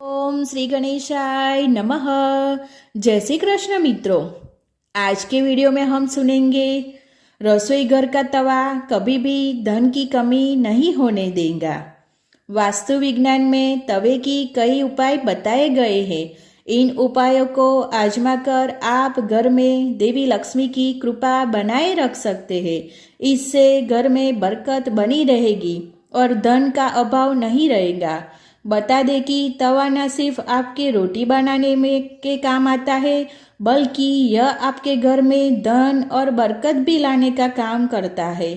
ओम श्री गणेशाय नमः। जय श्री कृष्ण मित्रों, आज के वीडियो में हम सुनेंगे रसोई घर का तवा कभी भी धन की कमी नहीं होने देगा। वास्तु विज्ञान में तवे की कई उपाय बताए गए हैं। इन उपायों को आजमाकर आप घर में देवी लक्ष्मी की कृपा बनाए रख सकते हैं। इससे घर में बरकत बनी रहेगी और धन का अभाव नहीं रहेगा। बता दें कि तवा न सिर्फ आपके रोटी बनाने में के काम आता है, बल्कि यह आपके घर में धन और बरकत भी लाने का काम करता है।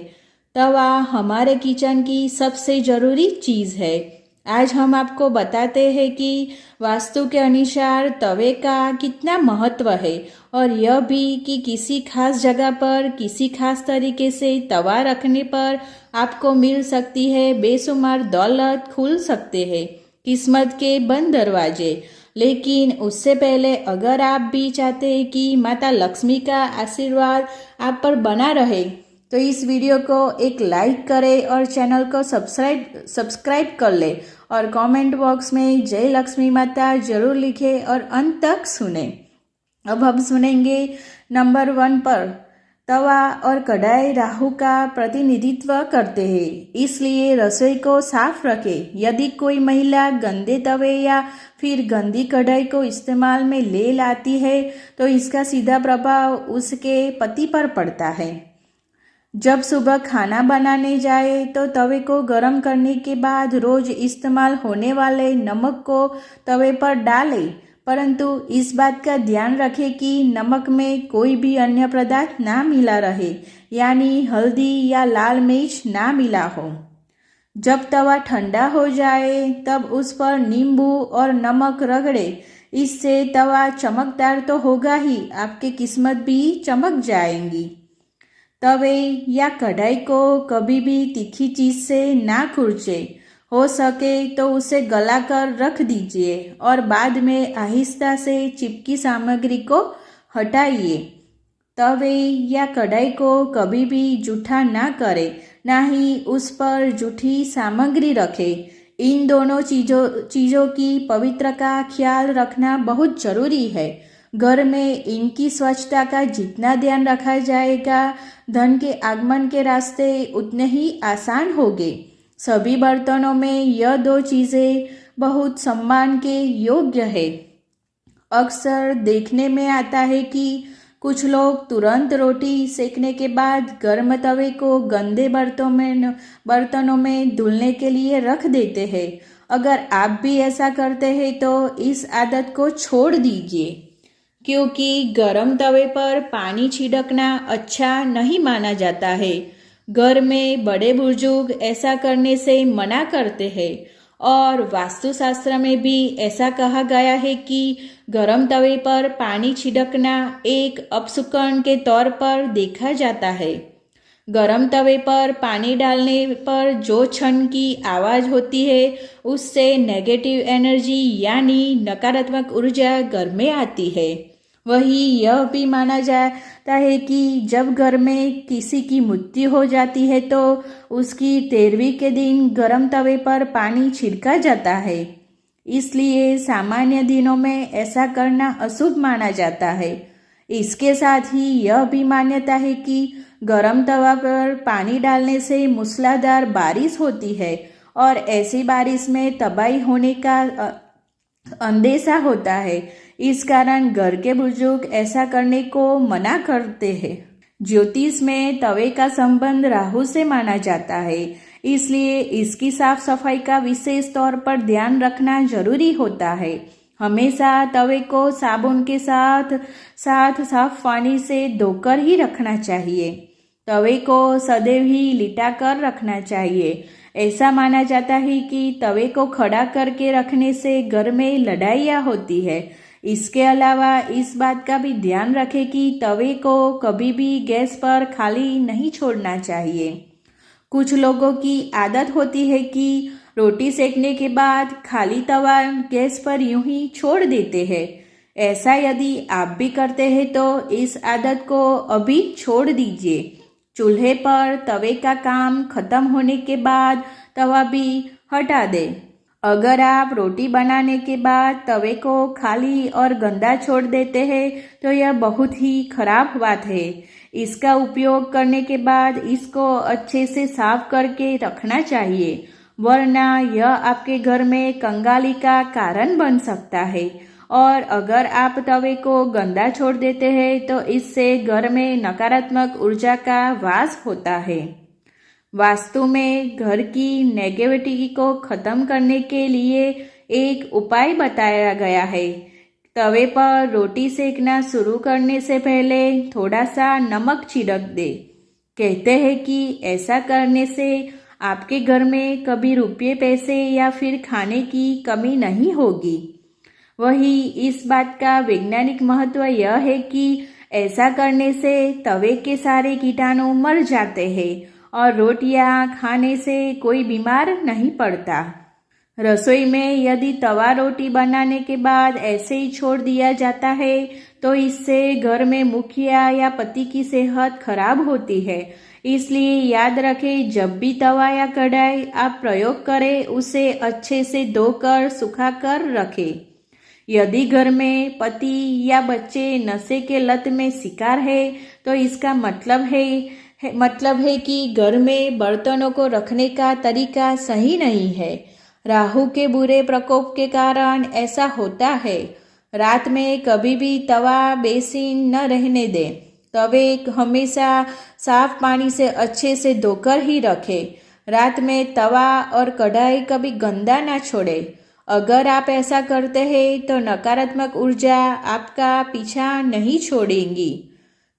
तवा हमारे किचन की सबसे ज़रूरी चीज़ है। आज हम आपको बताते हैं कि वास्तु के अनुसार तवे का कितना महत्व है और यह भी कि किसी खास जगह पर किसी खास तरीके से तवा रखने पर आपको मिल सकती है बेशुमार दौलत, खुल सकते हैं किस्मत के बंद दरवाजे। लेकिन उससे पहले अगर आप भी चाहते हैं कि माता लक्ष्मी का आशीर्वाद आप पर बना रहे तो इस वीडियो को एक लाइक करें और चैनल को सब्सक्राइब कर ले और कमेंट बॉक्स में जय लक्ष्मी माता जरूर लिखें और अंत तक सुने। अब हम सुनेंगे नंबर 1 पर तवा और कढ़ाई राहु का प्रतिनिधित्व करते हैं, इसलिए रसोई को साफ रखें। यदि कोई महिला गंदे तवे या फिर गंदी कढ़ाई को इस्तेमाल में ले लाती है तो इसका सीधा प्रभाव उसके पति पर पड़ता है। जब सुबह खाना बनाने जाए तो तवे को गर्म करने के बाद रोज इस्तेमाल होने वाले नमक को तवे पर डालें, परंतु इस बात का ध्यान रखें कि नमक में कोई भी अन्य पदार्थ ना मिला रहे, यानी हल्दी या लाल मिर्च ना मिला हो। जब तवा ठंडा हो जाए तब उस पर नींबू और नमक रगड़े। इससे तवा चमकदार तो होगा ही, आपकी किस्मत भी चमक जाएंगी। तवे या कढ़ाई को कभी भी तीखी चीज से ना खुरचे। हो सके तो उसे गलाकर रख दीजिए और बाद में आहिस्ता से चिपकी सामग्री को हटाइए। तवे या कढ़ाई को कभी भी जूठा ना करें, ना ही उस पर जूठी सामग्री रखें। इन दोनों चीज़ों की पवित्रता का ख्याल रखना बहुत जरूरी है। घर में इनकी स्वच्छता का जितना ध्यान रखा जाएगा, धन के आगमन के रास्ते उतने ही आसान होंगे। सभी बर्तनों में यह 2 चीज़ें बहुत सम्मान के योग्य है। अक्सर देखने में आता है कि कुछ लोग तुरंत रोटी सेकने के बाद गर्म तवे को गंदे बर्तनों में धुलने के लिए रख देते हैं। अगर आप भी ऐसा करते हैं तो इस आदत को छोड़ दीजिए, क्योंकि गर्म तवे पर पानी छिड़कना अच्छा नहीं माना जाता है। घर में बड़े बुजुर्ग ऐसा करने से मना करते हैं और वास्तुशास्त्र में भी ऐसा कहा गया है कि गर्म तवे पर पानी छिड़कना एक अपशकुन के तौर पर देखा जाता है। गर्म तवे पर पानी डालने पर जो छन की आवाज़ होती है उससे नेगेटिव एनर्जी यानी नकारात्मक ऊर्जा घर में आती है। वही यह भी माना जाता है कि जब घर में किसी की मृत्यु हो जाती है तो उसकी 13वीं के दिन गर्म तवे पर पानी छिड़का जाता है। इसलिए सामान्य दिनों में ऐसा करना अशुभ माना जाता है। इसके साथ ही यह भी मान्यता है कि गर्म तवा पर पानी डालने से मूसलाधार बारिश होती है और ऐसी बारिश में तबाही होने का अंदेशा होता है। इस कारण घर के बुजुर्ग ऐसा करने को मना करते हैं। ज्योतिष में तवे का संबंध राहु से माना जाता है, इसलिए इसकी साफ सफाई का विशेष तौर पर ध्यान रखना जरूरी होता है। हमेशा तवे को साबुन के साथ साफ पानी से धोकर ही रखना चाहिए। तवे को सदैव ही लिटा कर रखना चाहिए। ऐसा माना जाता है कि तवे को खड़ा करके रखने से घर में लड़ाइयाँ होती है। इसके अलावा इस बात का भी ध्यान रखें कि तवे को कभी भी गैस पर खाली नहीं छोड़ना चाहिए। कुछ लोगों की आदत होती है कि रोटी सेकने के बाद खाली तवा गैस पर यूं ही छोड़ देते हैं। ऐसा यदि आप भी करते हैं तो इस आदत को अभी छोड़ दीजिए। चूल्हे पर तवे का काम खत्म होने के बाद तवा भी हटा दें अगर आप रोटी बनाने के बाद तवे को खाली और गंदा छोड़ देते हैं तो यह बहुत ही खराब बात है। इसका उपयोग करने के बाद इसको अच्छे से साफ करके रखना चाहिए, वरना यह आपके घर में कंगाली का कारण बन सकता है। और अगर आप तवे को गंदा छोड़ देते हैं तो इससे घर में नकारात्मक ऊर्जा का वास होता है। वास्तु में घर की नेगेटिविटी को खत्म करने के लिए एक उपाय बताया गया है। तवे पर रोटी सेकना शुरू करने से पहले थोड़ा सा नमक छिड़क दे। कहते हैं कि ऐसा करने से आपके घर में कभी रुपये पैसे या फिर खाने की कमी नहीं होगी। वही इस बात का वैज्ञानिक महत्व यह है कि ऐसा करने से तवे के सारे कीटाणु मर जाते हैं और रोटियां खाने से कोई बीमार नहीं पड़ता। रसोई में यदि तवा रोटी बनाने के बाद ऐसे ही छोड़ दिया जाता है तो इससे घर में मुखिया या पति की सेहत खराब होती है। इसलिए याद रखें, जब भी तवा या कढ़ाई आप प्रयोग करें उसे अच्छे से धोकर सुखाकर रखें। यदि घर में पति या बच्चे नशे के लत में शिकार है तो इसका मतलब है कि घर में बर्तनों को रखने का तरीका सही नहीं है। राहु के बुरे प्रकोप के कारण ऐसा होता है। रात में कभी भी तवा बेसिन न रहने दें। तवे हमेशा साफ पानी से अच्छे से धोकर ही रखें। रात में तवा और कढ़ाई कभी गंदा ना छोड़े। अगर आप ऐसा करते हैं तो नकारात्मक ऊर्जा आपका पीछा नहीं छोड़ेंगी।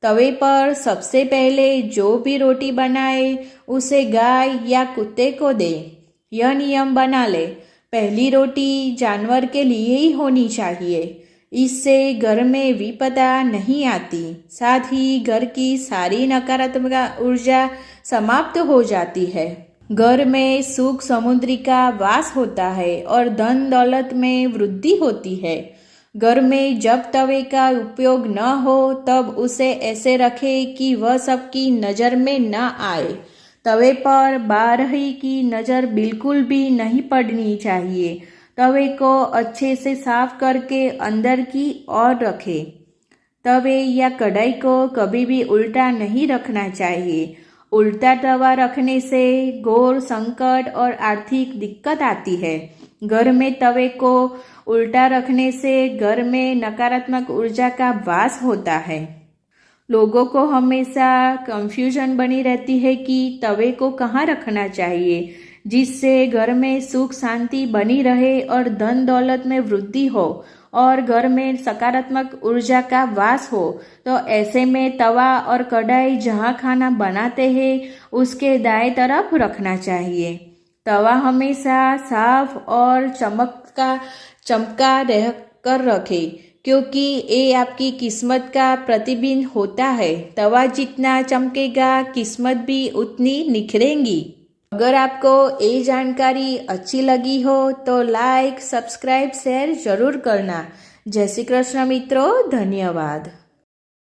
तवे पर सबसे पहले जो भी रोटी बनाए उसे गाय या कुत्ते को दे। यह नियम बना ले, पहली रोटी जानवर के लिए ही होनी चाहिए। इससे घर में विपदा नहीं आती, साथ ही घर की सारी नकारात्मक ऊर्जा समाप्त हो जाती है। घर में सुख समुद्री का वास होता है और धन दौलत में वृद्धि होती है। घर में जब तवे का उपयोग न हो तब उसे ऐसे रखें कि वह सबकी नज़र में न आए। तवे पर बाहरी की नज़र बिल्कुल भी नहीं पड़नी चाहिए। तवे को अच्छे से साफ करके अंदर की ओर रखें। तवे या कढ़ाई को कभी भी उल्टा नहीं रखना चाहिए। उल्टा तवा रखने से घोर संकट और आर्थिक दिक्कत आती है। घर में तवे को उल्टा रखने से घर में नकारात्मक ऊर्जा का वास होता है। लोगों को हमेशा कंफ्यूजन बनी रहती है कि तवे को कहाँ रखना चाहिए, जिससे घर में सुख शांति बनी रहे और धन दौलत में वृद्धि हो और घर में सकारात्मक ऊर्जा का वास हो। तो ऐसे में तवा और कढ़ाई जहाँ खाना बनाते हैं उसके दाएं तरफ रखना चाहिए। तवा हमेशा साफ और चमका रह कर रखें, क्योंकि ये आपकी किस्मत का प्रतिबिंब होता है। तवा जितना चमकेगा किस्मत भी उतनी निखरेगी। अगर आपको ये जानकारी अच्छी लगी हो तो लाइक, सब्सक्राइब, शेयर जरूर करना। जय श्री कृष्ण मित्रों, धन्यवाद।